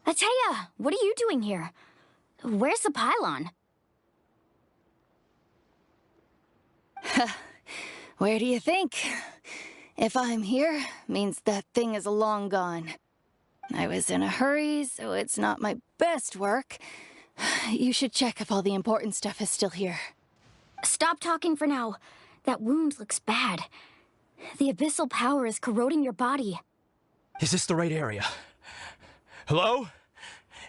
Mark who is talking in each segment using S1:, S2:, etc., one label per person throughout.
S1: Ateya, what are you doing here? Where's the pylon?
S2: Where do you think? If I'm here, means that thing is long gone. I was in a hurry, so it's not my best work. You should check if all the important stuff is still here.
S1: Stop talking for now. That wound looks bad. The abyssal power is corroding your body.
S3: Is this the right area? Hello?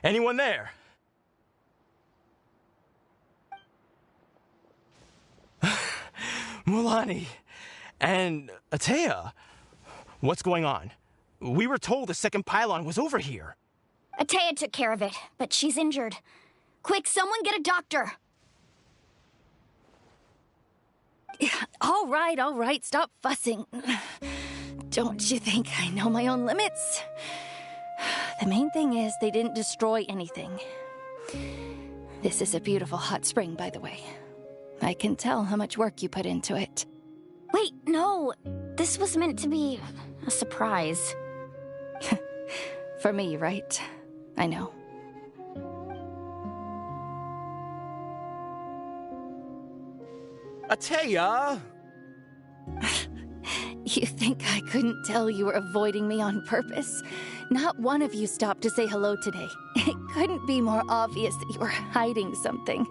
S3: Anyone there? Mulani and Ateya, what's going on? We were told the second pylon was over here.
S1: Ateya took care of it, but she's injured. Quick, someone get a doctor!
S2: All right, stop fussing. Don't you think I know my own limits? The main thing is they didn't destroy anything. This is a beautiful hot spring, by the way. I can tell how much work you put into it.
S1: Wait, no. This was meant to be a surprise.
S2: For me, right? I know.
S3: Ateya!
S2: You think I couldn't tell you were avoiding me on purpose? Not one of you stopped to say hello today. It couldn't be more obvious that you were hiding something.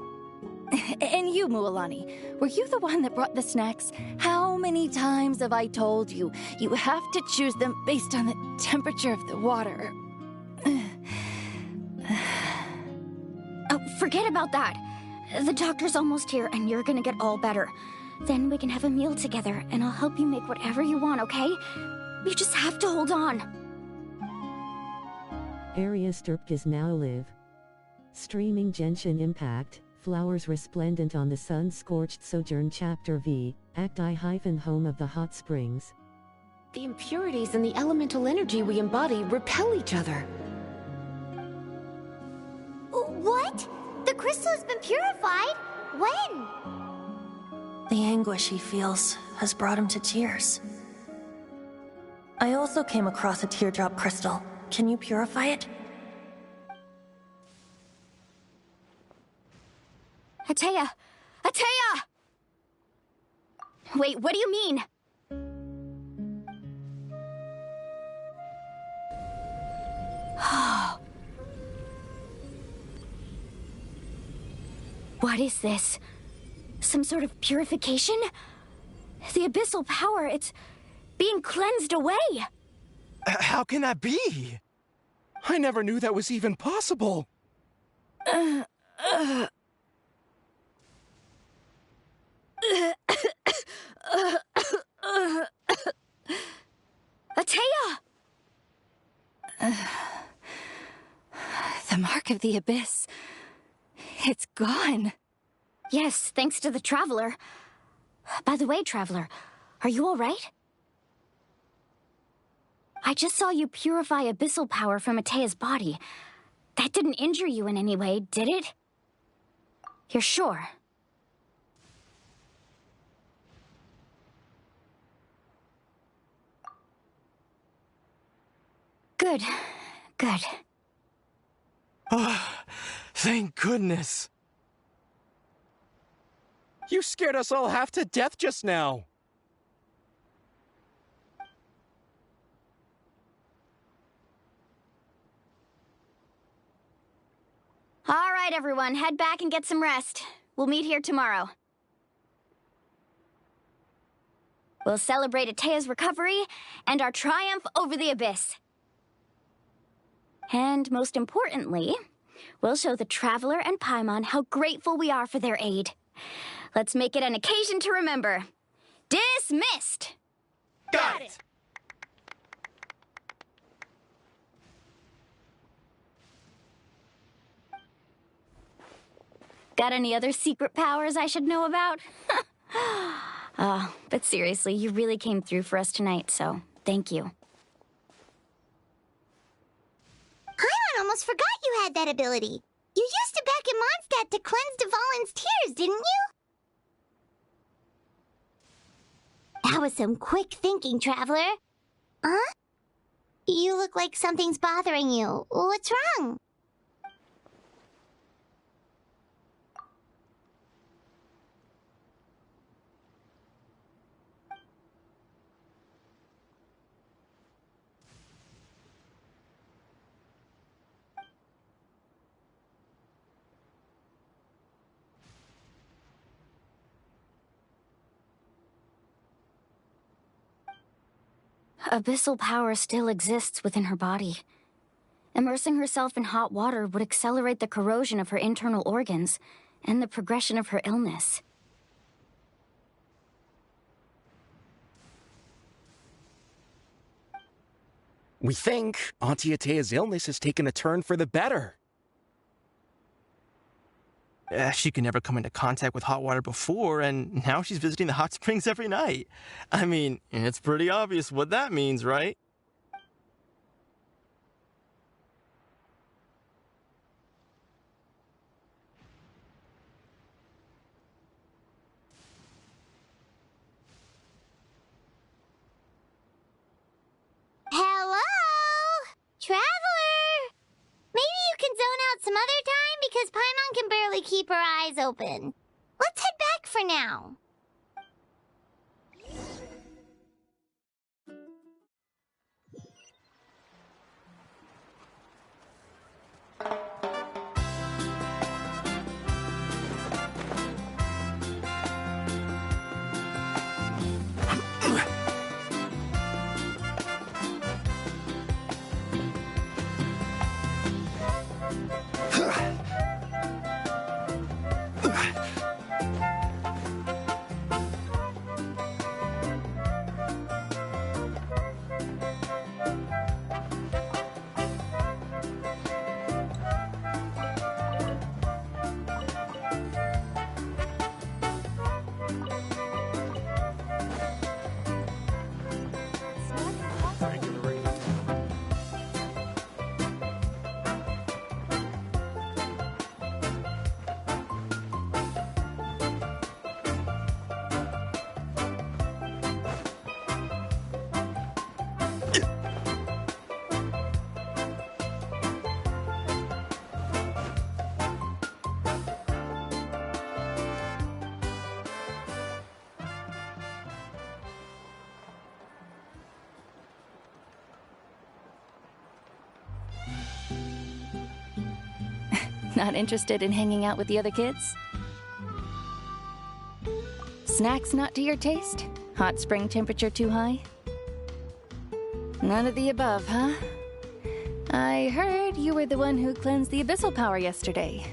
S2: And you, Mualani, were you the one that brought the snacks? How many times have I told you, you have to choose them based on the temperature of the water?
S1: Oh, forget about that. The doctor's almost here, and you're gonna get all better. Then we can have a meal together, and I'll help you make whatever you want, okay? You just have to hold on.
S4: Area Sturpkas now live. Streaming Genshin Impact, Flowers Resplendent on the Sun-Scorched Sojourn Chapter V, Act I-Home of the Hot Springs.
S5: The impurities and the elemental energy we embody repel each other.
S6: What? The crystal has been purified? When?
S7: The anguish he feels has brought him to tears. I also came across a teardrop crystal. Can you purify it?
S1: Ateya! Ateya! Wait, what do you mean? What is this? Some sort of purification? The abyssal power, it's being cleansed away!
S3: How can that be? I never knew that was even possible.
S1: Ateya!
S2: The mark of the abyss. It's gone.
S1: Yes, thanks to the Traveler. By the way, Traveler, are you all right? I just saw you purify abyssal power from Ateya's body. That didn't injure you in any way, did it? You're sure? Good. Good.
S3: Oh, thank goodness. You scared us all half to death just now.
S1: All right, everyone, head back and get some rest. We'll meet here tomorrow. We'll celebrate Ateya's recovery and our triumph over the abyss. And most importantly, we'll show the Traveler and Paimon how grateful we are for their aid. Let's make it an occasion to remember. Dismissed!
S3: Got it!
S1: Got any other secret powers I should know about? But seriously, you really came through for us tonight, so thank you.
S6: Paimon almost forgot you had that ability. You used it back in Mondstadt to cleanse Dvalin's tears, didn't you? That was some quick thinking, Traveler. Huh? You look like something's bothering you. What's wrong?
S1: Abyssal power still exists within her body. Immersing herself in hot water would accelerate the corrosion of her internal organs and the progression of her illness.
S3: We think Auntie Atea's illness has taken a turn for the better. She could never come into contact with hot water before, and now she's visiting the hot springs every night. I mean, it's pretty obvious what that means, right?
S6: Hello? Traveler! Maybe you can zone out some other time because Paimon can barely keep her eyes open. Let's head back for now.
S2: Not interested in hanging out with the other kids? Snacks not to your taste? Hot spring temperature too high? None of the above, huh? I heard you were the one who cleansed the abyssal power yesterday.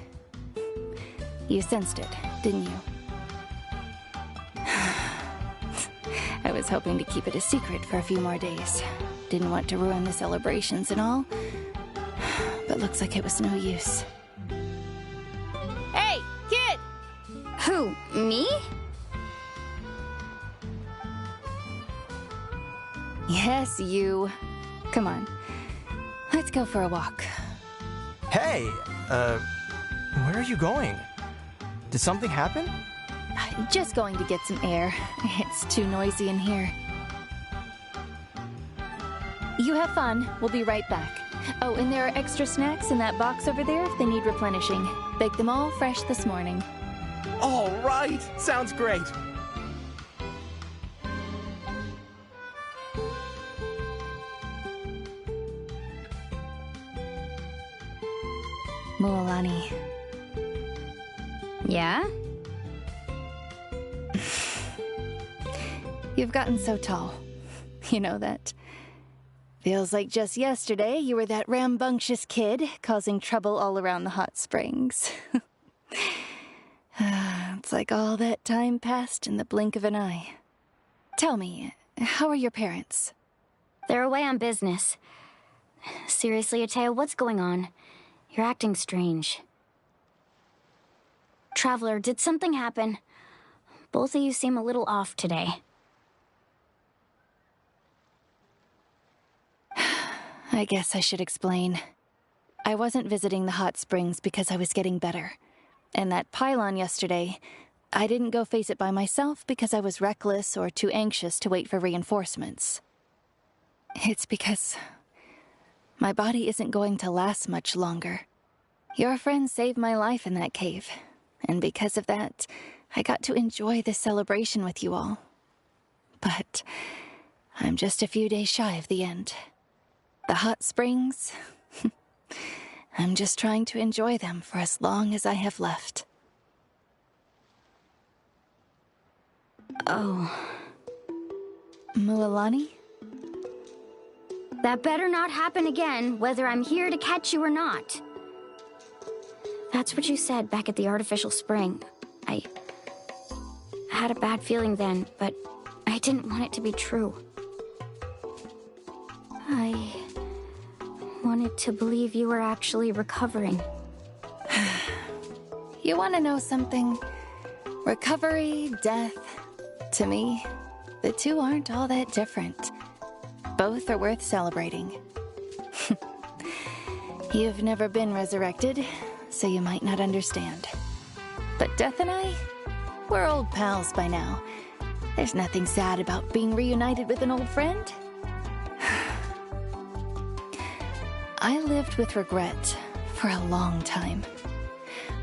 S2: You sensed it, didn't you? I was hoping to keep it a secret for a few more days. Didn't want to ruin the celebrations and all. But looks like it was no use. Hey, kid!
S1: Who, me?
S2: Yes, you. Come on. Let's go for a walk.
S3: Hey, where are you going? Did something happen?
S2: Just going to get some air. It's too noisy in here. You have fun. We'll be right back. Oh, and there are extra snacks in that box over there if they need replenishing. Baked them all fresh this morning.
S3: All right, sounds great.
S2: Mualani.
S1: Yeah?
S2: You've gotten so tall. You know that. Feels like just yesterday you were that rambunctious kid causing trouble all around the hot springs. It's like all that time passed in the blink of an eye. Tell me, how are your parents?
S1: They're away on business. Seriously, Atea, what's going on? You're acting strange. Traveler, did something happen? Both of you seem a little off today.
S2: I guess I should explain. I wasn't visiting the hot springs because I was getting better. And that pylon yesterday, I didn't go face it by myself because I was reckless or too anxious to wait for reinforcements. It's because My body isn't going to last much longer. Your friend saved my life in that cave, and because of that, I got to enjoy this celebration with you all. But I'm just a few days shy of the end. The hot springs, I'm just trying to enjoy them for as long as I have left.
S1: Oh.
S2: Mualani?
S1: That better not happen again, whether I'm here to catch you or not. That's what you said back at the artificial spring. I had a bad feeling then, but I didn't want it to be true. I wanted to believe you were actually recovering.
S2: You want to know something? Recovery, death, to me, the two aren't all that different. Both are worth celebrating. You've never been resurrected, so you might not understand. But Death and I, we're old pals by now. There's nothing sad about being reunited with an old friend. I lived with regret for a long time.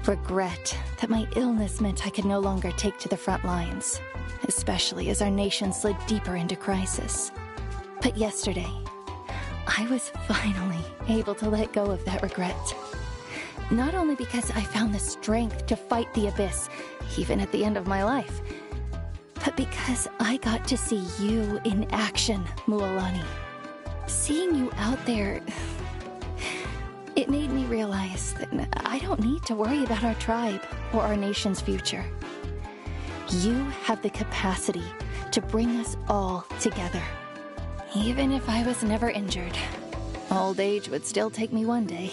S2: Regret that my illness meant I could no longer take to the front lines, especially as our nation slid deeper into crisis. But yesterday, I was finally able to let go of that regret. Not only because I found the strength to fight the abyss, even at the end of my life, but because I got to see you in action, Mualani. Seeing you out there, it made me realize that I don't need to worry about our tribe or our nation's future. You have the capacity to bring us all together. Even if I was never injured, old age would still take me one day.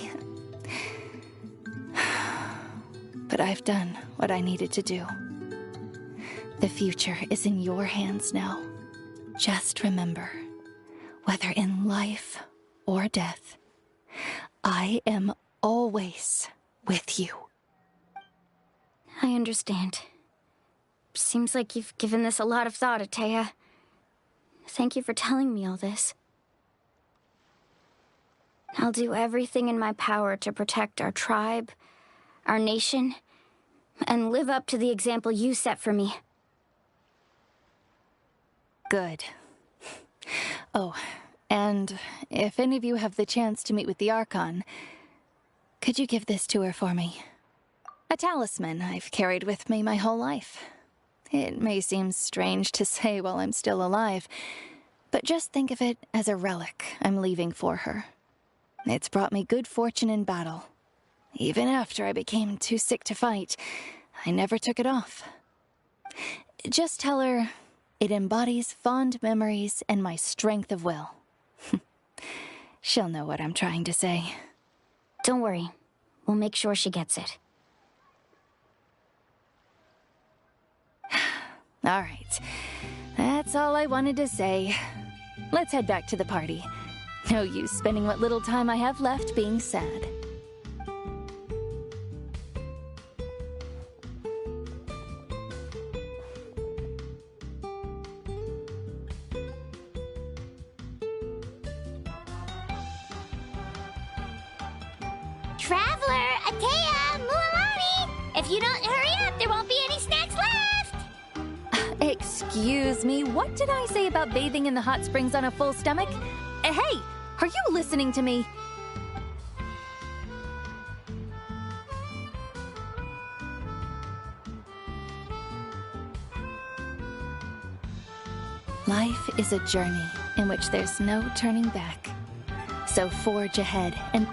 S2: But I've done what I needed to do. The future is in your hands now. Just remember, whether in life or death, I am always with you.
S1: I understand. Seems like you've given this a lot of thought, Atea. Thank you for telling me all this. I'll do everything in my power to protect our tribe, our nation, and live up to the example you set for me.
S2: Good. Oh, and if any of you have the chance to meet with the Archon, could you give this to her for me? A talisman I've carried with me my whole life. It may seem strange to say while I'm still alive, but just think of it as a relic I'm leaving for her. It's brought me good fortune in battle. Even after I became too sick to fight, I never took it off. Just tell her it embodies fond memories and my strength of will. She'll know what I'm trying to say.
S1: Don't worry. We'll make sure she gets it.
S2: All right. That's all I wanted to say. Let's head back to the party. No use spending what little time I have left being sad.
S6: Traveler, Atea, Mualani! If you don't hurry up, there won't be any snacks left!
S2: Excuse me, what did I say about bathing in the hot springs on a full stomach? Hey, are you listening to me? Life is a journey in which there's no turning back. So forge ahead and...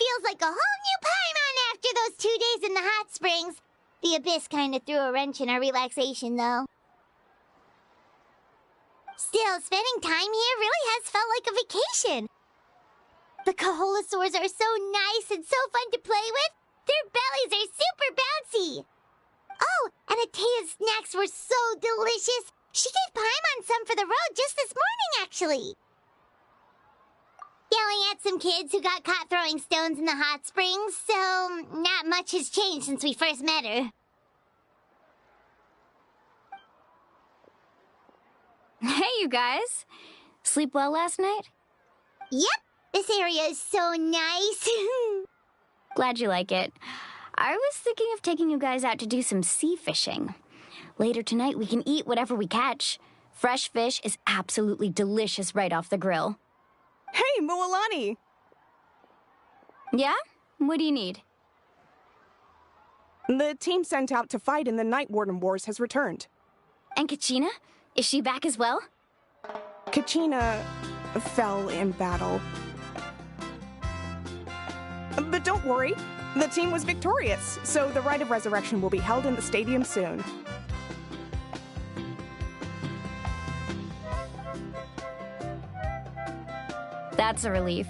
S6: Feels like a whole new Paimon after those 2 days in the hot springs. The Abyss kind of threw a wrench in our relaxation, though. Still, spending time here really has felt like a vacation. The Kaholosaurs are so nice and so fun to play with. Their bellies are super bouncy. Oh, and Atea's snacks were so delicious. She gave Paimon some for the road just this morning, actually. Yelling at some kids who got caught throwing stones in the hot springs, so not much has changed since we first met her.
S1: Hey, you guys. Sleep well last night?
S6: Yep, this area is so nice.
S1: Glad you like it. I was thinking of taking you guys out to do some sea fishing. Later tonight, we can eat whatever we catch. Fresh fish is absolutely delicious right off the grill.
S8: Hey, Mualani!
S1: Yeah? What do you need?
S8: The team sent out to fight in the Night Warden Wars has returned.
S1: And Kachina? Is she back as well?
S8: Kachina fell in battle. But don't worry, the team was victorious, so the Rite of Resurrection will be held in the stadium soon.
S1: That's a relief.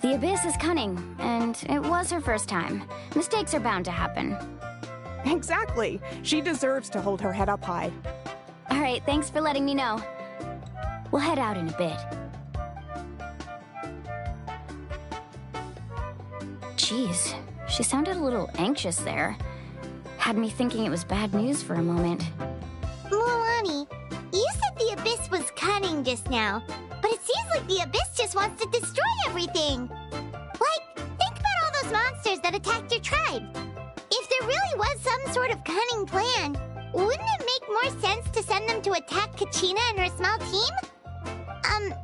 S1: The Abyss is cunning, and it was her first time. Mistakes are bound to happen.
S8: Exactly. She deserves to hold her head up high.
S1: All right, thanks for letting me know. We'll head out in a bit. Jeez, she sounded a little anxious there. Had me thinking it was bad news for a moment.
S6: Mualani, you said the Abyss was cunning just now, but it seems like the Abyss just wants to destroy everything. Like, think about all those monsters that attacked your tribe. If there really was some sort of cunning plan, wouldn't it make more sense to send them to attack Kachina and her small team?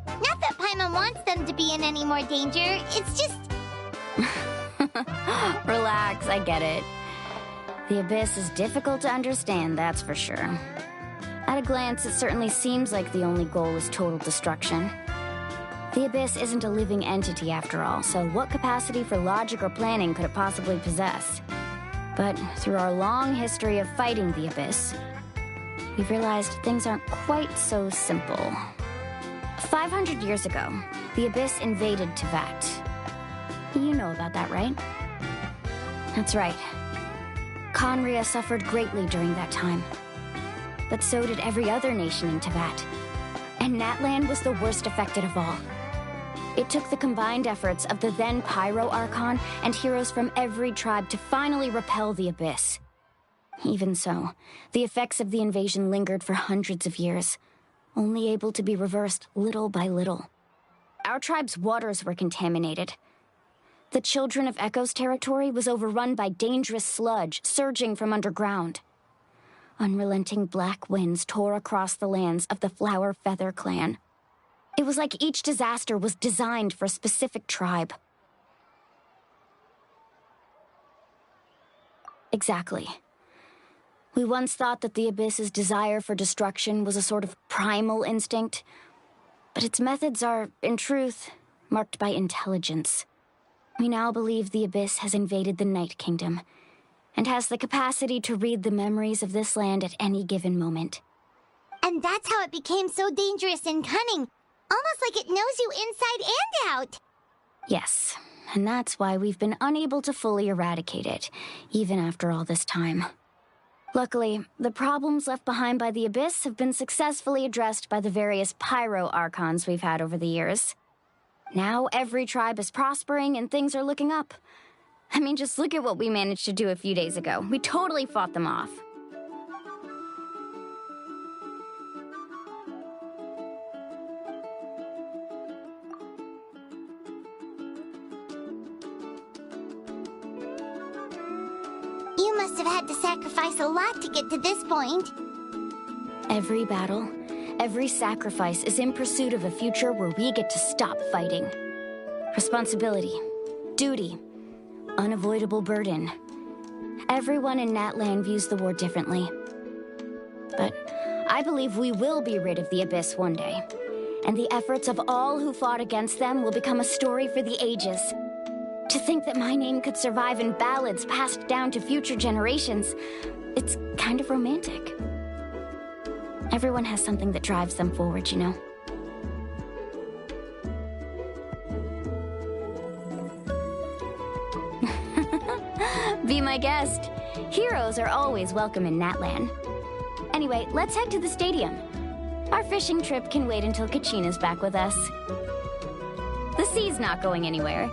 S6: Not that Paimon wants them to be in any more danger, it's just...
S1: Relax, I get it. The Abyss is difficult to understand, that's for sure. At a glance, it certainly seems like the only goal is total destruction. The Abyss isn't a living entity after all, so what capacity for logic or planning could it possibly possess? But through our long history of fighting the Abyss, we've realized things aren't quite so simple. 500 years ago, the Abyss invaded Teyvat. You know about that, right? That's right. Conria suffered greatly during that time. But so did every other nation in Teyvat. And Natlan was the worst affected of all. It took the combined efforts of the then Pyro Archon and heroes from every tribe to finally repel the Abyss. Even so, the effects of the invasion lingered for hundreds of years, only able to be reversed little by little. Our tribe's waters were contaminated. The Children of Echo's territory was overrun by dangerous sludge surging from underground. Unrelenting black winds tore across the lands of the Flower Feather clan. It was like each disaster was designed for a specific tribe. Exactly. We once thought that the Abyss's desire for destruction was a sort of primal instinct, but its methods are, in truth, marked by intelligence. We now believe the Abyss has invaded the Night Kingdom, and has the capacity to read the memories of this land at any given moment.
S6: And that's how it became so dangerous and cunning. Almost like it knows you inside and out.
S1: Yes, and that's why we've been unable to fully eradicate it, even after all this time. Luckily, the problems left behind by the Abyss have been successfully addressed by the various Pyro Archons we've had over the years. Now every tribe is prospering and things are looking up. I mean, just look at what we managed to do a few days ago. We totally fought them off.
S6: You must have had to sacrifice a lot to get to this point.
S1: Every battle, every sacrifice is in pursuit of a future where we get to stop fighting. Responsibility, duty, unavoidable burden. Everyone in Natlan views the war differently. But I believe we will be rid of the Abyss one day, and the efforts of all who fought against them will become a story for the ages. To think that my name could survive in ballads passed down to future generations, it's kind of romantic. Everyone has something that drives them forward, you know? Be my guest. Heroes are always welcome in Natlan. Anyway, let's head to the stadium. Our fishing trip can wait until Kachina's back with us. The sea's not going anywhere.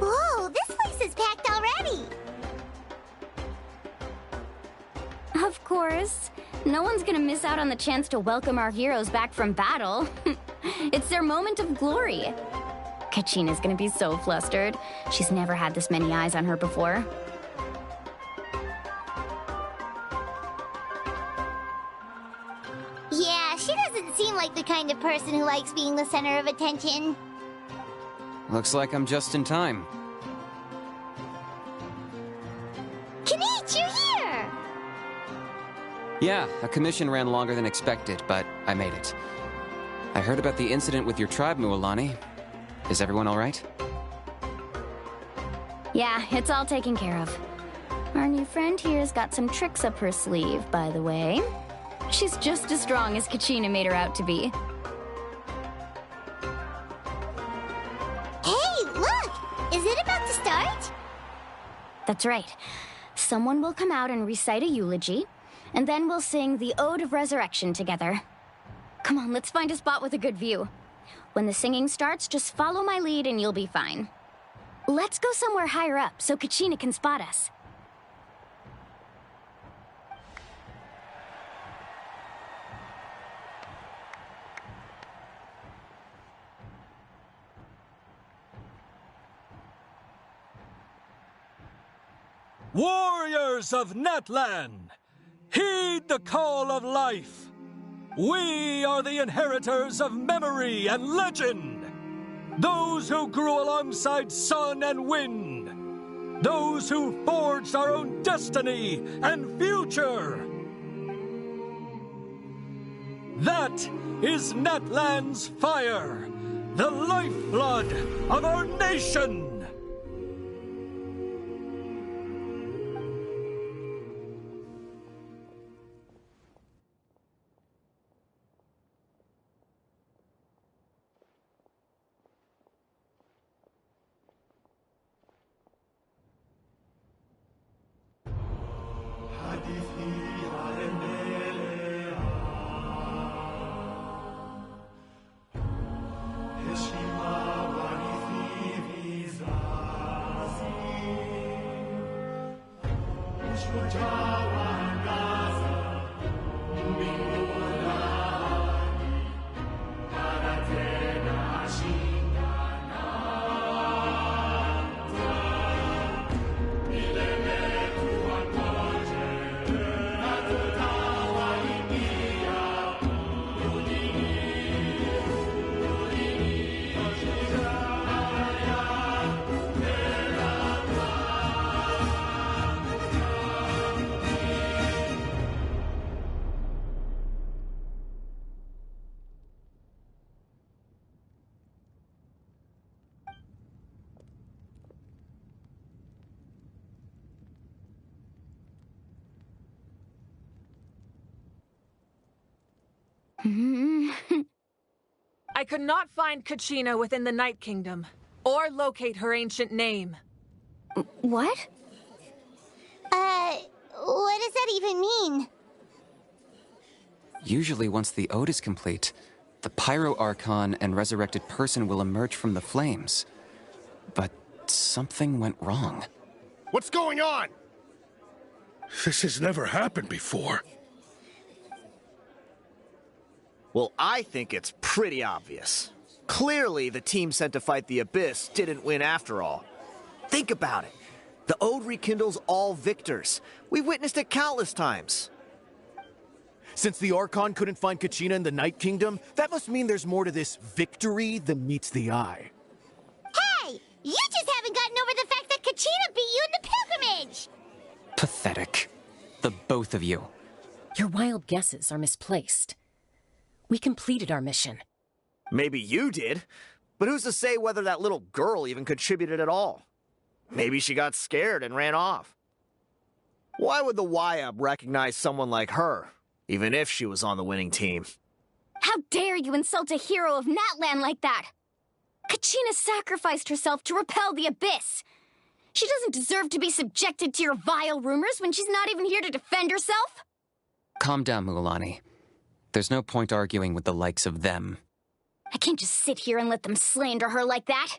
S6: Whoa, this place is packed already.
S1: Of course. No one's gonna miss out on the chance to welcome our heroes back from battle. It's their moment of glory. Kachina's gonna be so flustered. She's never had this many eyes on her before.
S6: Yeah, she doesn't seem like the kind of person who likes being the center of attention.
S9: Looks like I'm just in time.
S6: Kinich, you're here!
S9: Yeah, a commission ran longer than expected, but I made it. I heard about the incident with your tribe, Mualani. Is everyone all right?
S1: Yeah, it's all taken care of. Our new friend here's got some tricks up her sleeve, by the way. She's just as strong as Kachina made her out to be.
S6: Hey, look! Is it about to start?
S1: That's right. Someone will come out and recite a eulogy, and then we'll sing the Ode of Resurrection together. Come on, let's find a spot with a good view. When the singing starts, just follow my lead and you'll be fine. Let's go somewhere higher up so Kachina can spot us.
S10: Warriors of Natlan, heed the call of life. We are the inheritors of memory and legend. Those who grew alongside sun and wind. Those who forged our own destiny and future. That is Natlan's fire, the lifeblood of our nation!
S11: I could not find Kachina within the Night Kingdom, or locate her ancient name.
S1: What?
S6: What does that even mean?
S9: Usually once the ode is complete, the Pyro Archon and resurrected person will emerge from the flames. But something went wrong.
S12: What's going on? This has never happened before.
S13: Well, I think it's pretty obvious. Clearly, the team sent to fight the Abyss didn't win after all. Think about it. The Ode rekindles all victors. We've witnessed it countless times. Since the Archon couldn't find Kachina in the Night Kingdom, that must mean there's more to this victory than meets the eye.
S6: Hey! You just haven't gotten over the fact that Kachina beat you in the pilgrimage!
S9: Pathetic. The both of you.
S14: Your wild guesses are misplaced. We completed our mission.
S13: Maybe you did, but who's to say whether that little girl even contributed at all? Maybe she got scared and ran off. Why would the YUB recognize someone like her, even if she was on the winning team?
S1: How dare you insult a hero of Natlan like that? Kachina sacrificed herself to repel the Abyss. She doesn't deserve to be subjected to your vile rumors when she's not even here to defend herself.
S9: Calm down, Mualani. There's no point arguing with the likes of them.
S1: I can't just sit here and let them slander her like that.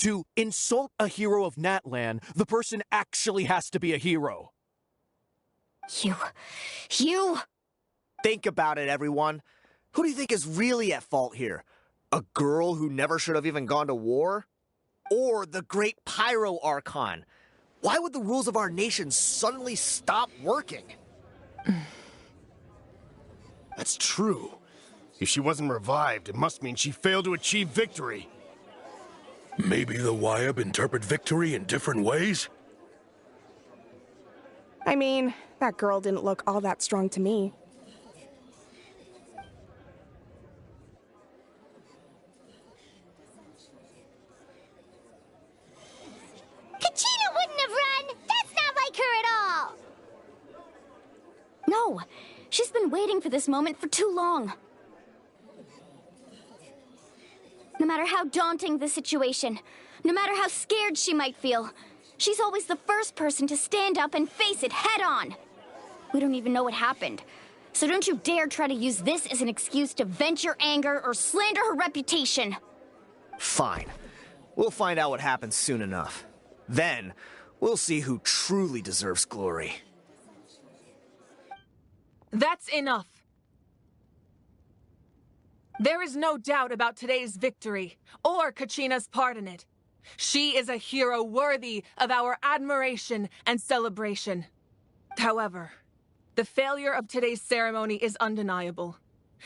S13: To insult a hero of Natlan, the person actually has to be a hero.
S1: You...
S13: Think about it, everyone. Who do you think is really at fault here? A girl who never should have even gone to war? Or the great Pyro Archon? Why would the rules of our nation suddenly stop working?
S12: That's true. If she wasn't revived, it must mean she failed to achieve victory. Maybe the YUB interpret victory in different ways?
S8: I mean, that girl didn't look all that strong to me.
S6: Kachina wouldn't have run! That's not like her at all!
S1: No, she's been waiting for this moment for too long. No matter how daunting the situation, no matter how scared she might feel, she's always the first person to stand up and face it head-on. We don't even know what happened, so don't you dare try to use this as an excuse to vent your anger or slander her reputation.
S13: Fine. We'll find out what happens soon enough. Then, we'll see who truly deserves glory.
S11: That's enough. There is no doubt about today's victory, or Kachina's part in it. She is a hero worthy of our admiration and celebration. However, the failure of today's ceremony is undeniable.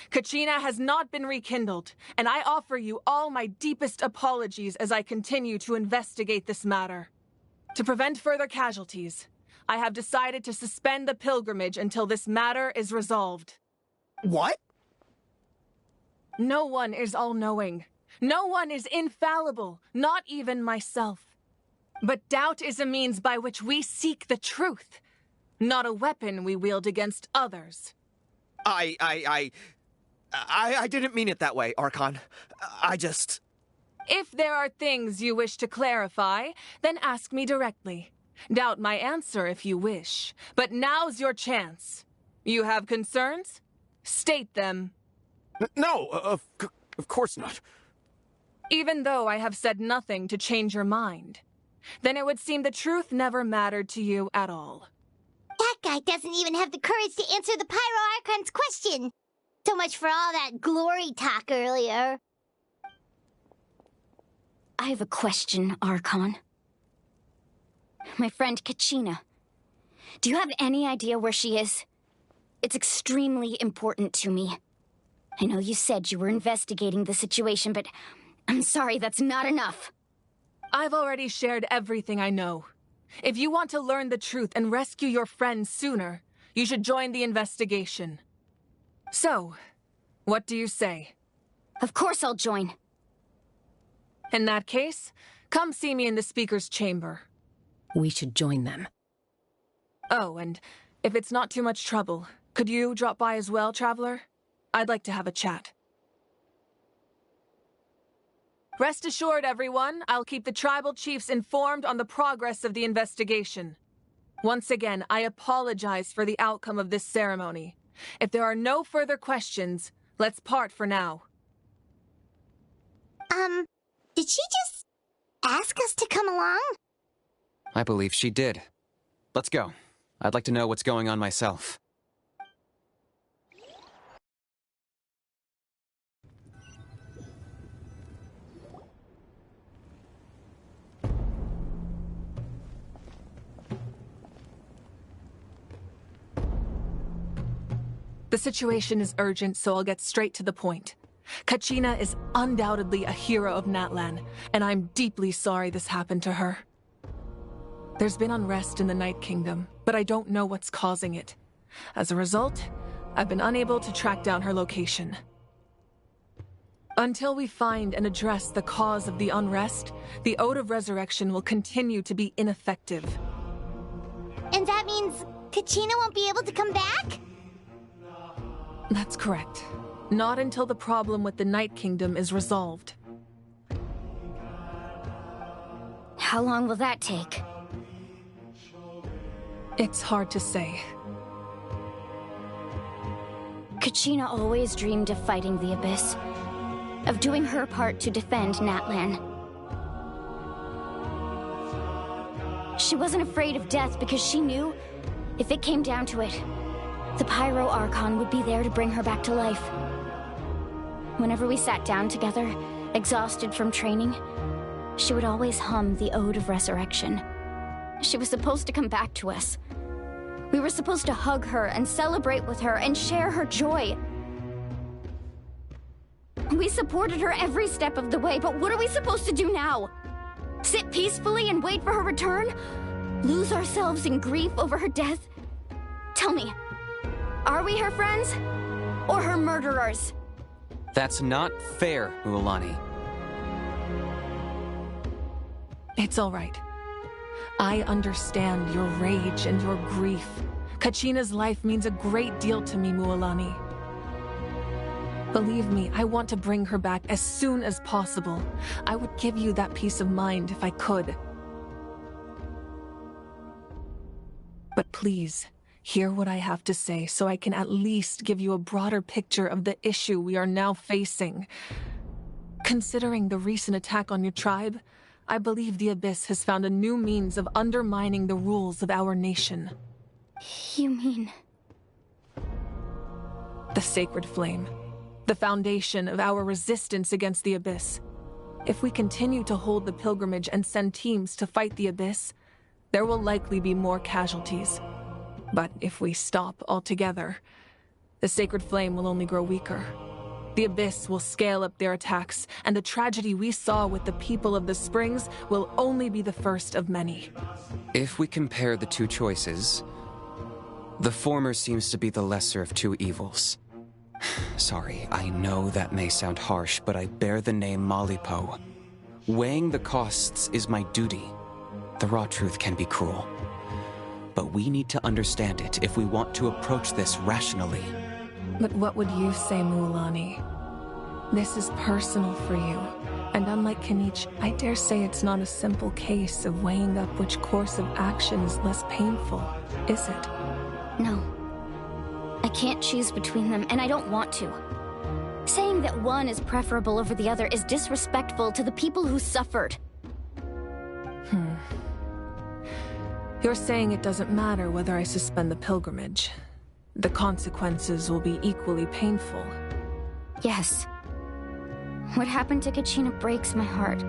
S11: Kachina has not been rekindled, and I offer you all my deepest apologies as I continue to investigate this matter. To prevent further casualties, I have decided to suspend the pilgrimage until this matter is resolved.
S13: What?
S11: No one is all-knowing. No one is infallible, not even myself. But doubt is a means by which we seek the truth, not a weapon we wield against others.
S13: I didn't mean it that way, Archon. I just...
S11: If there are things you wish to clarify, then ask me directly. Doubt my answer if you wish, but now's your chance. You have concerns? State them.
S12: No, of course not.
S11: Even though I have said nothing to change your mind, then it would seem the truth never mattered to you at all.
S6: That guy doesn't even have the courage to answer the Pyro Archon's question. So much for all that glory talk earlier.
S1: I have a question, Archon. My friend Kachina. Do you have any idea where she is? It's extremely important to me. I know you said you were investigating the situation, but I'm sorry, that's not enough.
S11: I've already shared everything I know. If you want to learn the truth and rescue your friend sooner, you should join the investigation. So, what do you say?
S1: Of course I'll join.
S11: In that case, come see me in the speaker's chamber.
S14: We should join them.
S11: Oh, and if it's not too much trouble, could you drop by as well, Traveler? I'd like to have a chat. Rest assured, everyone, I'll keep the tribal chiefs informed on the progress of the investigation. Once again, I apologize for the outcome of this ceremony. If there are no further questions, let's part for now.
S6: Did she just ask us to come along?
S9: I believe she did. Let's go. I'd like to know what's going on myself.
S11: The situation is urgent, so I'll get straight to the point. Kachina is undoubtedly a hero of Natlan, and I'm deeply sorry this happened to her. There's been unrest in the Night Kingdom, but I don't know what's causing it. As a result, I've been unable to track down her location. Until we find and address the cause of the unrest, the Ode of Resurrection will continue to be ineffective.
S6: And that means Kachina won't be able to come back?
S11: That's correct. Not until the problem with the Night Kingdom is resolved.
S1: How long will that take?
S11: It's hard to say.
S1: Kachina always dreamed of fighting the Abyss, of doing her part to defend Natlan. She wasn't afraid of death because she knew, if it came down to it, the Pyro Archon would be there to bring her back to life. Whenever we sat down together, exhausted from training, she would always hum the Ode of Resurrection. She was supposed to come back to us. We were supposed to hug her and celebrate with her and share her joy. We supported her every step of the way, but what are we supposed to do now? Sit peacefully and wait for her return? Lose ourselves in grief over her death? Tell me, are we her friends or her murderers?
S9: That's not fair, Mualani.
S11: It's all right. I understand your rage and your grief. Kachina's life means a great deal to me, Mualani. Believe me, I want to bring her back as soon as possible. I would give you that peace of mind if I could. But please, hear what I have to say so I can at least give you a broader picture of the issue we are now facing. Considering the recent attack on your tribe, I believe the Abyss has found a new means of undermining the rules of our nation.
S1: You mean...
S11: The Sacred Flame. The foundation of our resistance against the Abyss. If we continue to hold the pilgrimage and send teams to fight the Abyss, there will likely be more casualties. But if we stop altogether, the sacred flame will only grow weaker. The Abyss will scale up their attacks, and the tragedy we saw with the people of the Springs will only be the first of many.
S9: If we compare the two choices, the former seems to be the lesser of two evils. Sorry, I know that may sound harsh, but I bear the name Malipo. Weighing the costs is my duty. The raw truth can be cruel. But we need to understand it if we want to approach this rationally.
S11: But what would you say, Mualani? This is personal for you. And unlike Kinich, I dare say it's not a simple case of weighing up which course of action is less painful, is it?
S1: No. I can't choose between them, and I don't want to. Saying that one is preferable over the other is disrespectful to the people who suffered.
S11: You're saying it doesn't matter whether I suspend the pilgrimage. The consequences will be equally painful.
S1: Yes. What happened to Kachina breaks my heart.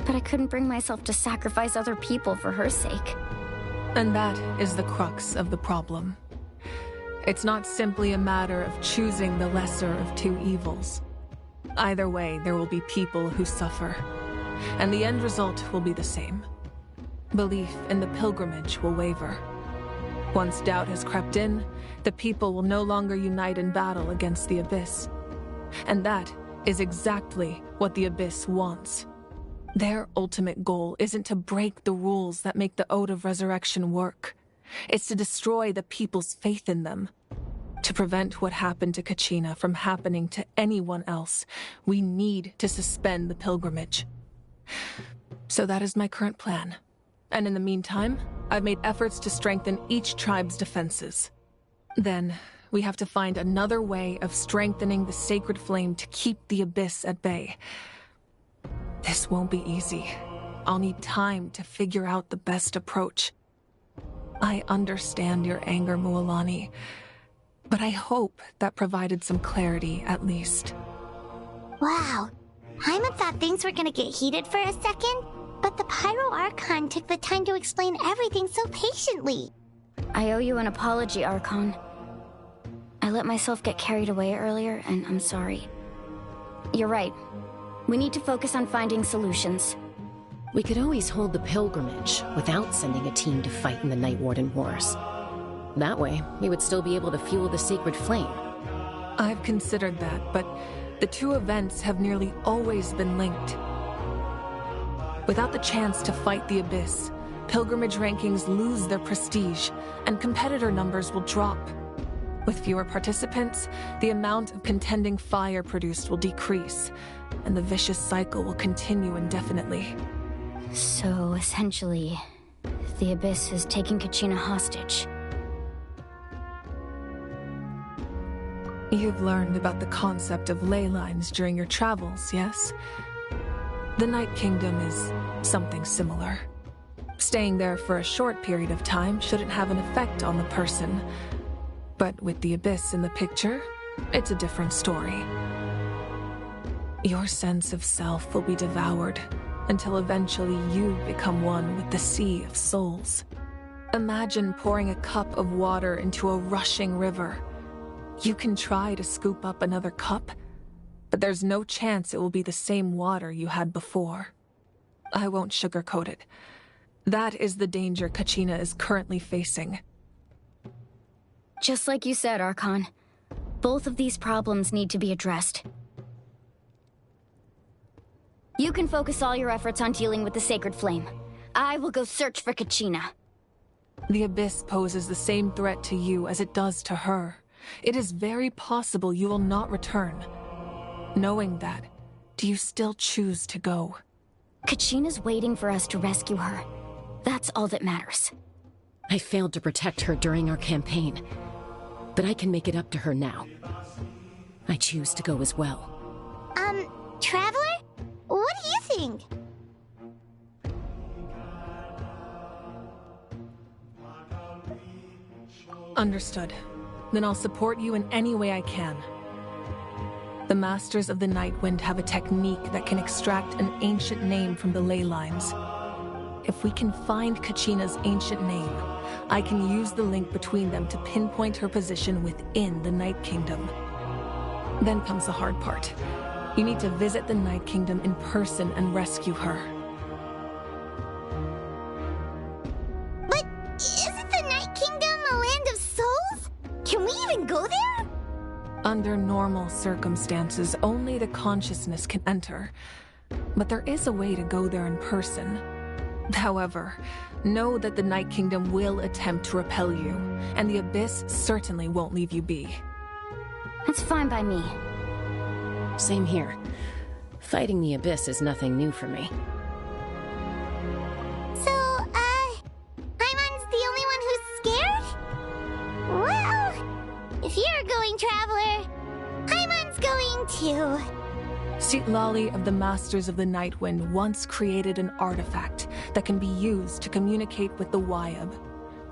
S1: But I couldn't bring myself to sacrifice other people for her sake.
S11: And that is the crux of the problem. It's not simply a matter of choosing the lesser of two evils. Either way, there will be people who suffer. And the end result will be the same. Belief in the pilgrimage will waver. Once doubt has crept in, the people will no longer unite in battle against the Abyss. And that is exactly what the Abyss wants. Their ultimate goal isn't to break the rules that make the Ode of Resurrection work. It's to destroy the people's faith in them. To prevent what happened to Kachina from happening to anyone else, we need to suspend the pilgrimage. So that is my current plan. And in the meantime, I've made efforts to strengthen each tribe's defenses. Then, we have to find another way of strengthening the sacred flame to keep the Abyss at bay. This won't be easy. I'll need time to figure out the best approach. I understand your anger, Mualani, but I hope that provided some clarity at least.
S6: Wow. Hyman thought things were gonna get heated for a second, but the Pyro Archon took the time to explain everything so patiently.
S1: I owe you an apology, Archon. I let myself get carried away earlier, and I'm sorry. You're right. We need to focus on finding solutions.
S14: We could always hold the pilgrimage without sending a team to fight in the Night Warden Wars. That way, we would still be able to fuel the sacred flame.
S11: I've considered that, but the two events have nearly always been linked. Without the chance to fight the Abyss, pilgrimage rankings lose their prestige, and competitor numbers will drop. With fewer participants, the amount of contending fire produced will decrease, and the vicious cycle will continue indefinitely.
S1: So, essentially, the Abyss is taking Kachina hostage.
S11: You've learned about the concept of ley lines during your travels, yes? The Night Kingdom is something similar. Staying there for a short period of time shouldn't have an effect on the person. But with the Abyss in the picture, it's a different story. Your sense of self will be devoured until eventually you become one with the sea of souls. Imagine pouring a cup of water into a rushing river. You can try to scoop up another cup, but there's no chance it will be the same water you had before. I won't sugarcoat it. That is the danger Kachina is currently facing.
S1: Just like you said, Archon. Both of these problems need to be addressed. You can focus all your efforts on dealing with the sacred flame. I will go search for Kachina.
S11: The Abyss poses the same threat to you as it does to her. It is very possible you will not return. Knowing that, do you still choose to go?
S1: Kachina's waiting for us to rescue her. That's all that matters.
S14: I failed to protect her during our campaign, but I can make it up to her now. I choose to go as well.
S6: Traveler? What do you think?
S11: Understood. Then I'll support you in any way I can. The Masters of the Night Wind have a technique that can extract an ancient name from the ley lines. if we can find Kachina's ancient name, I can use the link between them to pinpoint her position within the Night Kingdom. Then comes the hard part. You need to visit the Night Kingdom in person and rescue her.
S6: But isn't the Night Kingdom a land of souls? Can we even go there?
S11: Under normal circumstances, only the consciousness can enter. But there is a way to go there in person. However, know that the Night Kingdom will attempt to repel you, and the Abyss certainly won't leave you be.
S1: That's fine by me.
S14: Same here. Fighting the Abyss is nothing new for me.
S6: So, Paimon's the only one who's scared? Well, if you're going, Traveler, Paimon's going too.
S11: Citlali of the Masters of the Nightwind once created an artifact that can be used to communicate with the Wyab.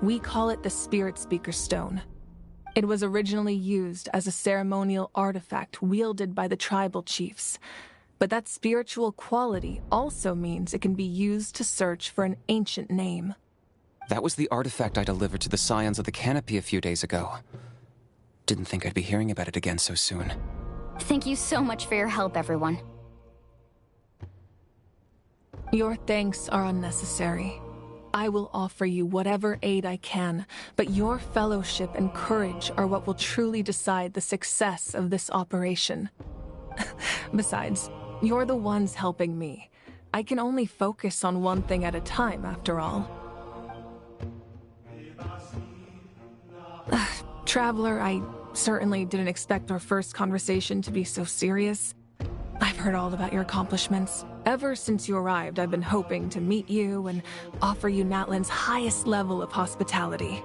S11: We call it the Spirit Speaker Stone. It was originally used as a ceremonial artifact wielded by the tribal chiefs. But that spiritual quality also means it can be used to search for an ancient name.
S9: That was the artifact I delivered to the Scions of the Canopy a few days ago. Didn't think I'd be hearing about it again so soon.
S1: Thank you so much for your help, everyone.
S11: Your thanks are unnecessary. I will offer you whatever aid I can, but your fellowship and courage are what will truly decide the success of this operation. Besides, you're the ones helping me. I can only focus on one thing at a time, after all. Traveler, I certainly didn't expect our first conversation to be so serious. I've heard all about your accomplishments. Ever since you arrived, I've been hoping to meet you and offer you Natlan's highest level of hospitality.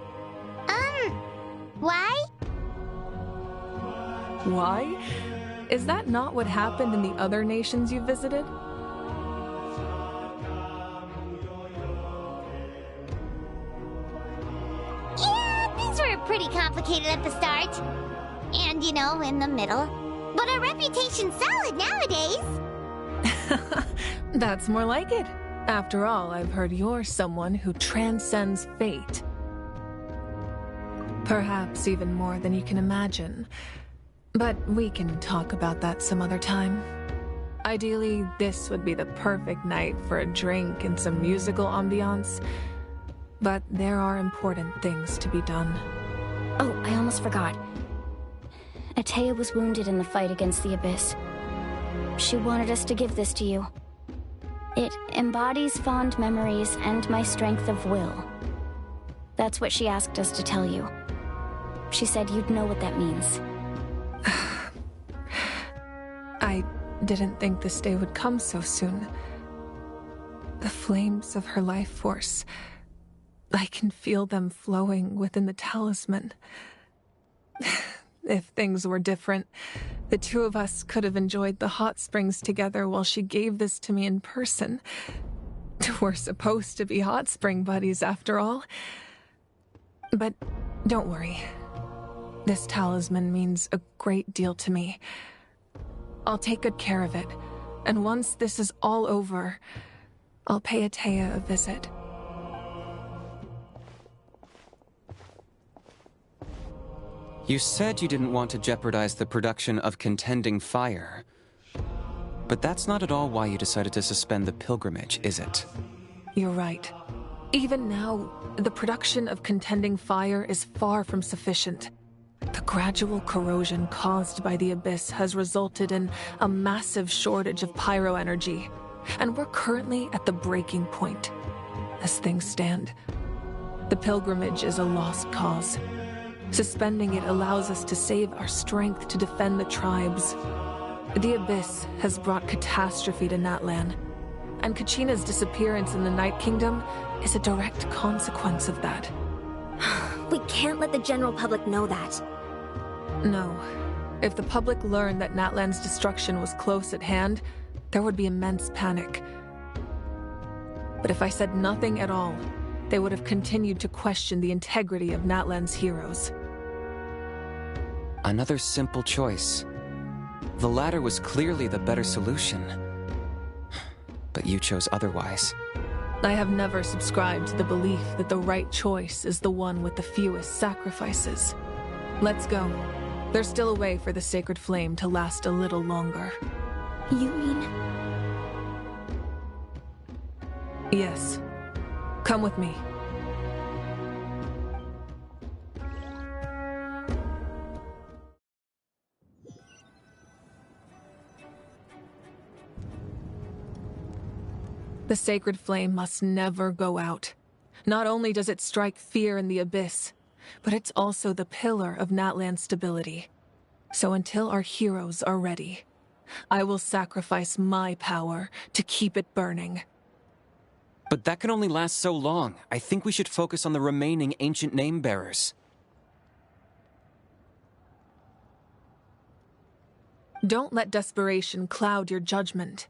S6: Why?
S11: Why? Is that not what happened in the other nations you visited?
S6: Yeah, things were pretty complicated at the start. And, you know, in the middle. But our reputation's solid nowadays.
S11: That's more like it. After all, I've heard you're someone who transcends fate. Perhaps even more than you can imagine. But we can talk about that some other time. Ideally, this would be the perfect night for a drink and some musical ambiance. But there are important things to be done.
S1: Oh, I almost forgot. Atea was wounded in the fight against the Abyss. She wanted us to give this to you. It embodies fond memories and my strength of will. That's what she asked us to tell you. She said you'd know what that means.
S11: I didn't think this day would come so soon. The flames of her life force. I can feel them flowing within the talisman. If things were different, the two of us could have enjoyed the hot springs together while she gave this to me in person. We're supposed to be hot spring buddies, after all. But don't worry. This talisman means a great deal to me. I'll take good care of it, and once this is all over, I'll pay Atea a visit.
S9: You said you didn't want to jeopardize the production of Contending Fire. But that's not at all why you decided to suspend the pilgrimage, is it?
S11: You're right. Even now, the production of Contending Fire is far from sufficient. The gradual corrosion caused by the Abyss has resulted in a massive shortage of pyro energy, and we're currently at the breaking point. As things stand, the pilgrimage is a lost cause. Suspending it allows us to save our strength to defend the tribes. The Abyss has brought catastrophe to Natlan, and Kachina's disappearance in the Night Kingdom is a direct consequence of that.
S15: We can't let the general public know that.
S11: No. If the public learned that Natlan's destruction was close at hand, there would be immense panic. But if I said nothing at all, they would have continued to question the integrity of Natlan's heroes.
S9: Another simple choice. The latter was clearly the better solution. But you chose otherwise.
S11: I have never subscribed to the belief that the right choice is the one with the fewest sacrifices. Let's go. There's still a way for the sacred flame to last a little longer.
S1: You mean...
S11: Yes. Come with me. The sacred flame must never go out. Not only does it strike fear in the abyss, but it's also the pillar of Natlan's stability. So until our heroes are ready, I will sacrifice my power to keep it burning.
S9: But that can only last so long. I think we should focus on the remaining ancient name-bearers.
S11: Don't let desperation cloud your judgment.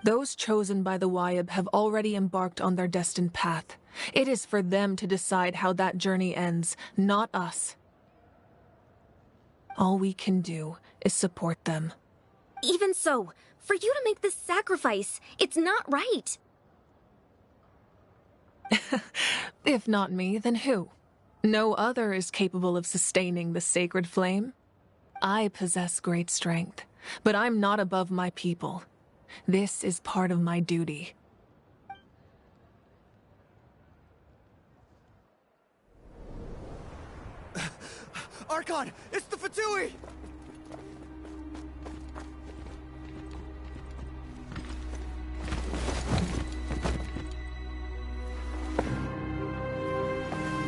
S11: Those chosen by the Wayab have already embarked on their destined path. It is for them to decide how that journey ends, not us. All we can do is support them.
S15: Even so, for you to make this sacrifice, it's not right.
S11: If not me, then who? No other is capable of sustaining the sacred flame. I possess great strength, but I'm not above my people. This is part of my duty.
S13: Archon! It's the Fatui!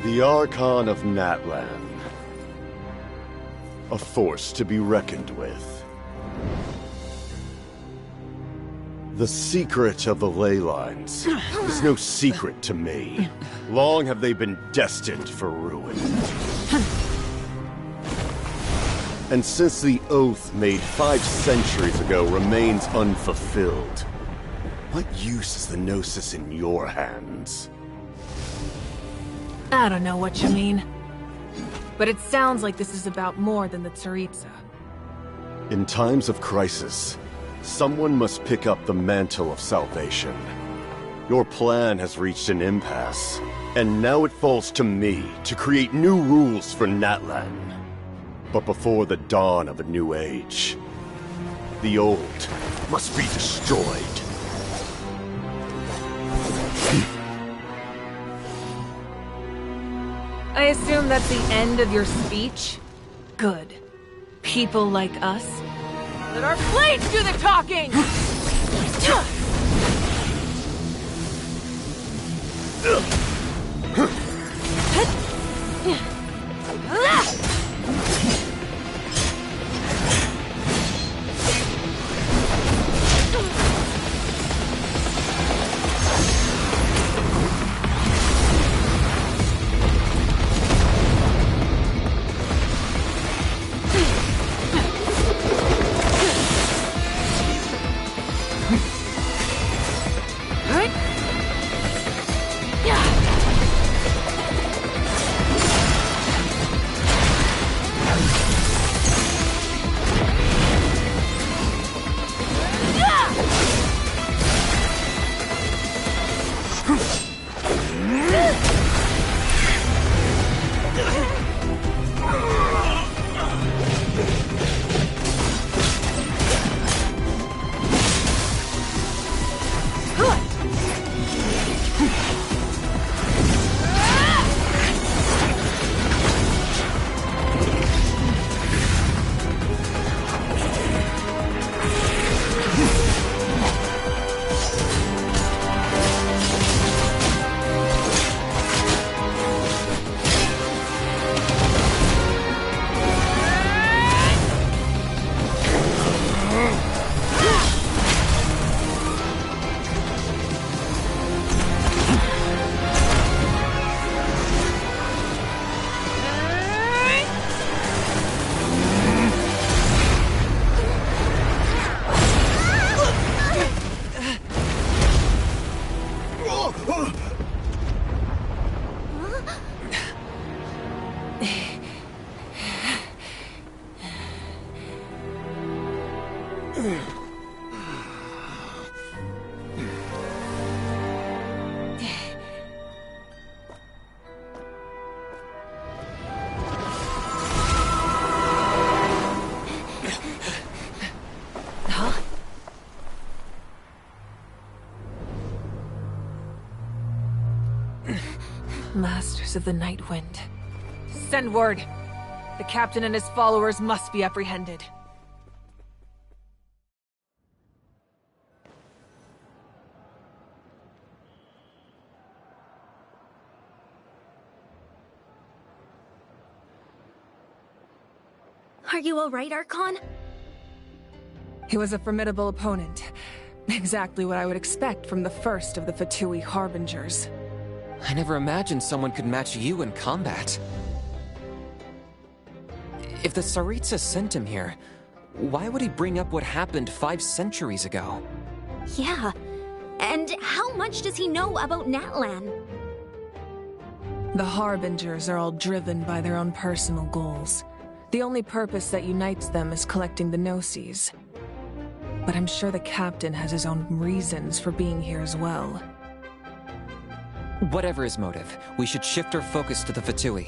S16: The Archon of Natlan. A force to be reckoned with. The secret of the ley lines is no secret to me. Long have they been destined for ruin. And since the oath made 5 centuries ago remains unfulfilled, what use is the Gnosis in your hands?
S11: I don't know what you mean. But it sounds like this is about more than the Tsaritsa.
S16: In times of crisis, someone must pick up the mantle of salvation. Your plan has reached an impasse, and now it falls to me to create new rules for Natlan. But before the dawn of a new age, the old must be destroyed.
S11: I assume that's the end of your speech? Good. People like us? Let our blades do the talking! Masters of the Night Wind. Send word. The captain and his followers must be apprehended.
S15: Are you alright, Archon?
S11: He was a formidable opponent. Exactly what I would expect from the first of the Fatui Harbingers.
S9: I never imagined someone could match you in combat. If the Tsaritsa sent him here, why would he bring up what happened 5 centuries ago?
S15: Yeah. And how much does he know about Natlan?
S11: The Harbingers are all driven by their own personal goals. The only purpose that unites them is collecting the Gnosis. But I'm sure the captain has his own reasons for being here as well.
S9: Whatever his motive, we should shift our focus to the Fatui.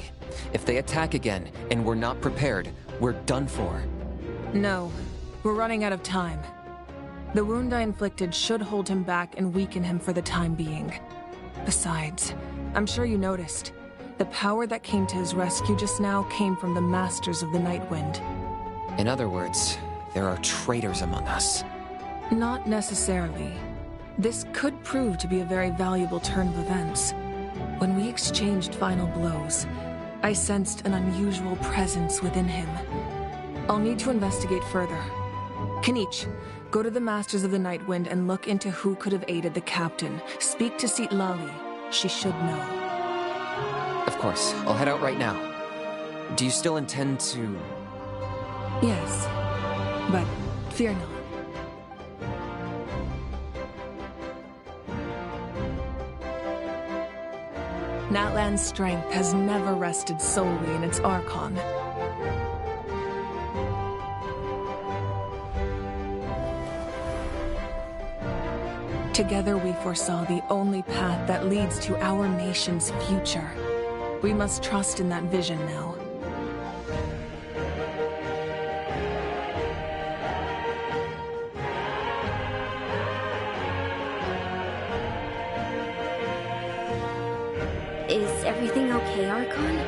S9: If they attack again, and we're not prepared, we're done for.
S11: No, we're running out of time. The wound I inflicted should hold him back and weaken him for the time being. Besides, I'm sure you noticed, the power that came to his rescue just now came from the Masters of the Night Wind.
S9: In other words, there are traitors among us.
S11: Not necessarily. This could prove to be a very valuable turn of events. When we exchanged final blows, I sensed an unusual presence within him. I'll need to investigate further. Kinich, go to the Masters of the Night Wind and look into who could have aided the captain. Speak to Citlali. She should know.
S9: Of course, I'll head out right now. Do you still intend to...
S11: Yes, but fear not. Natlan's strength has never rested solely in its Archon. Together we foresaw the only path that leads to our nation's future. We must trust in that vision now.
S15: Is everything okay, Archon?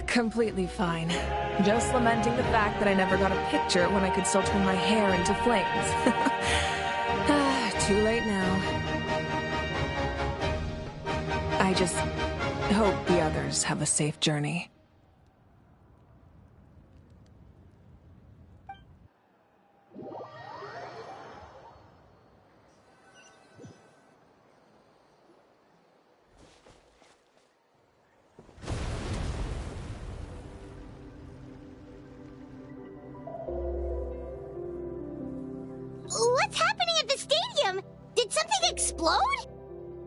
S11: Completely fine. Just lamenting the fact that I never got a picture when I could still turn my hair into flames. Too late now. I just hope the others have a safe journey.
S6: What's happening at the stadium? Did something explode?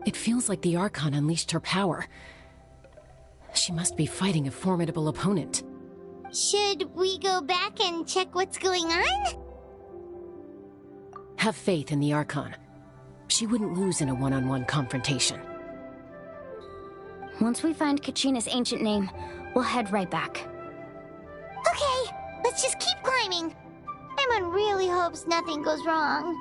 S14: It feels like the Archon unleashed her power. She must be fighting a formidable opponent.
S6: Should we go back and check what's going on?
S14: Have faith in the Archon. She wouldn't lose in a one-on-one confrontation.
S1: Once we find Kachina's ancient name, we'll head right back.
S6: Okay, let's just keep climbing. Everyone really hopes nothing goes wrong.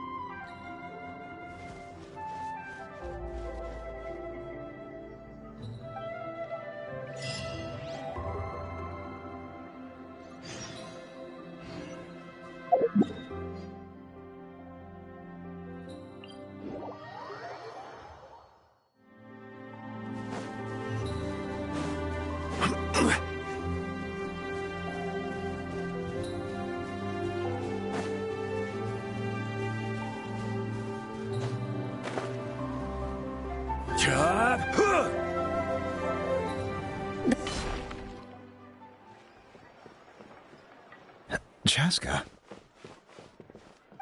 S17: Chaska.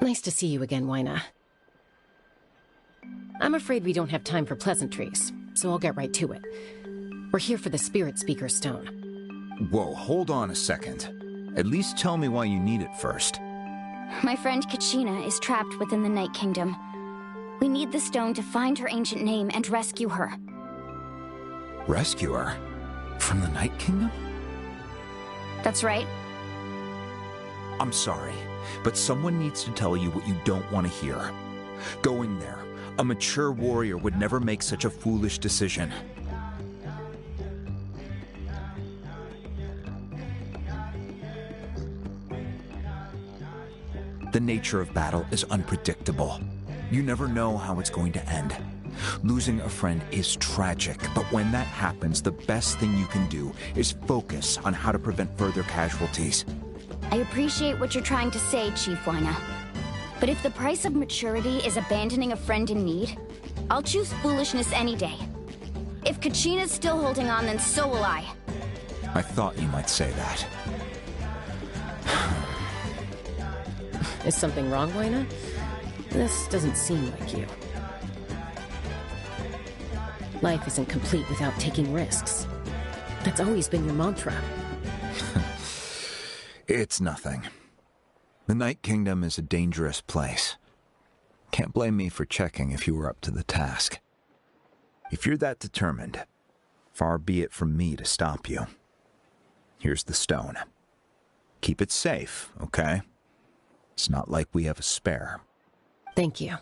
S14: Nice to see you again, Wyna. I'm afraid we don't have time for pleasantries, so I'll get right to it. We're here for the Spirit Speaker Stone.
S17: Whoa, hold on a second. At least tell me why you need it first.
S1: My friend Kachina is trapped within the Night Kingdom. We need the stone to find her ancient name and rescue her.
S17: Rescue her? From the Night Kingdom?
S1: That's right.
S17: I'm sorry. but someone needs to tell you what you don't want to hear. Going there, a mature warrior would never make such a foolish decision. The nature of battle is unpredictable. You never know how it's going to end. Losing a friend is tragic, but when that happens, the best thing you can do is focus on how to prevent further casualties.
S1: I appreciate what you're trying to say, Chief Wyna. But if the price of maturity is abandoning a friend in need, I'll choose foolishness any day. If Kachina's still holding on, then so will I.
S17: I thought you might say that.
S14: Is something wrong, Wyna? This doesn't seem like you. Life isn't complete without taking risks. That's always been your mantra.
S17: It's nothing. The Night Kingdom is a dangerous place. Can't blame me for checking if you were up to the task. If you're that determined, far be it from me to stop you. Here's the stone. Keep it safe, okay? It's not like we have a spare.
S14: Thank you.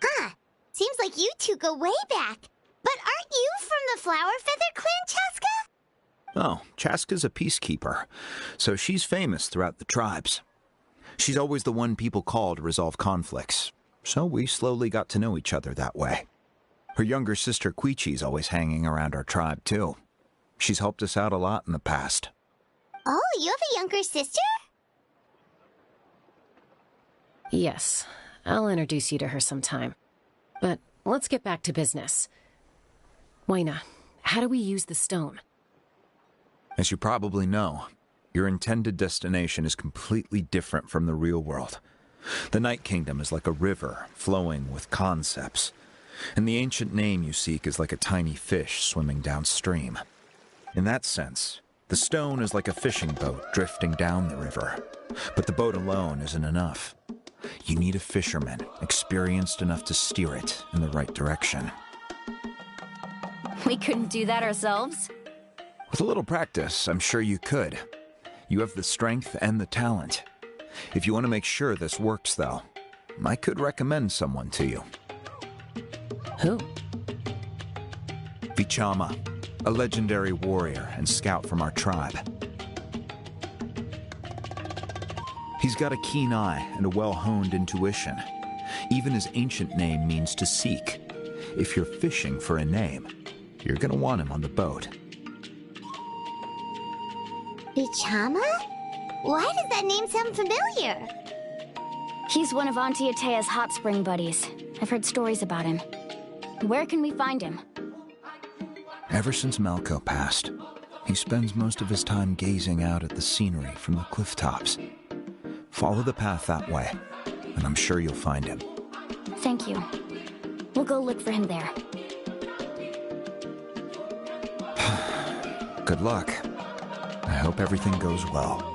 S6: Huh. Seems like you two go way back. But aren't you from the Flower Feather Clan, Chaska?
S17: Oh, Chaska's a peacekeeper, so she's famous throughout the tribes. She's always the one people call to resolve conflicts, so we slowly got to know each other that way. Her younger sister Quichi's always hanging around our tribe, too. She's helped us out a lot in the past.
S6: Oh, you have a younger sister?
S14: Yes, I'll introduce you to her sometime. But let's get back to business. Wyna, how do we use the stone?
S17: As you probably know, your intended destination is completely different from the real world. The Night Kingdom is like a river flowing with concepts, and the ancient name you seek is like a tiny fish swimming downstream. In that sense, the stone is like a fishing boat drifting down the river, but the boat alone isn't enough. You need a fisherman experienced enough to steer it in the right direction.
S1: We couldn't do that ourselves?
S17: With a little practice, I'm sure you could. You have the strength and the talent. If you want to make sure this works, though, I could recommend someone to you.
S14: Who?
S17: Vichama, a legendary warrior and scout from our tribe. He's got a keen eye and a well-honed intuition. Even his ancient name means to seek. If you're fishing for a name, you're gonna want him on the boat.
S6: Vichama? Why does that name sound familiar?
S1: He's one of Auntie Atea's hot spring buddies. I've heard stories about him. Where can we find him?
S17: Ever since Malco passed, he spends most of his time gazing out at the scenery from the cliff tops. Follow the path that way, and I'm sure you'll find him.
S1: Thank you. We'll go look for him there.
S17: Good luck. I hope everything goes well.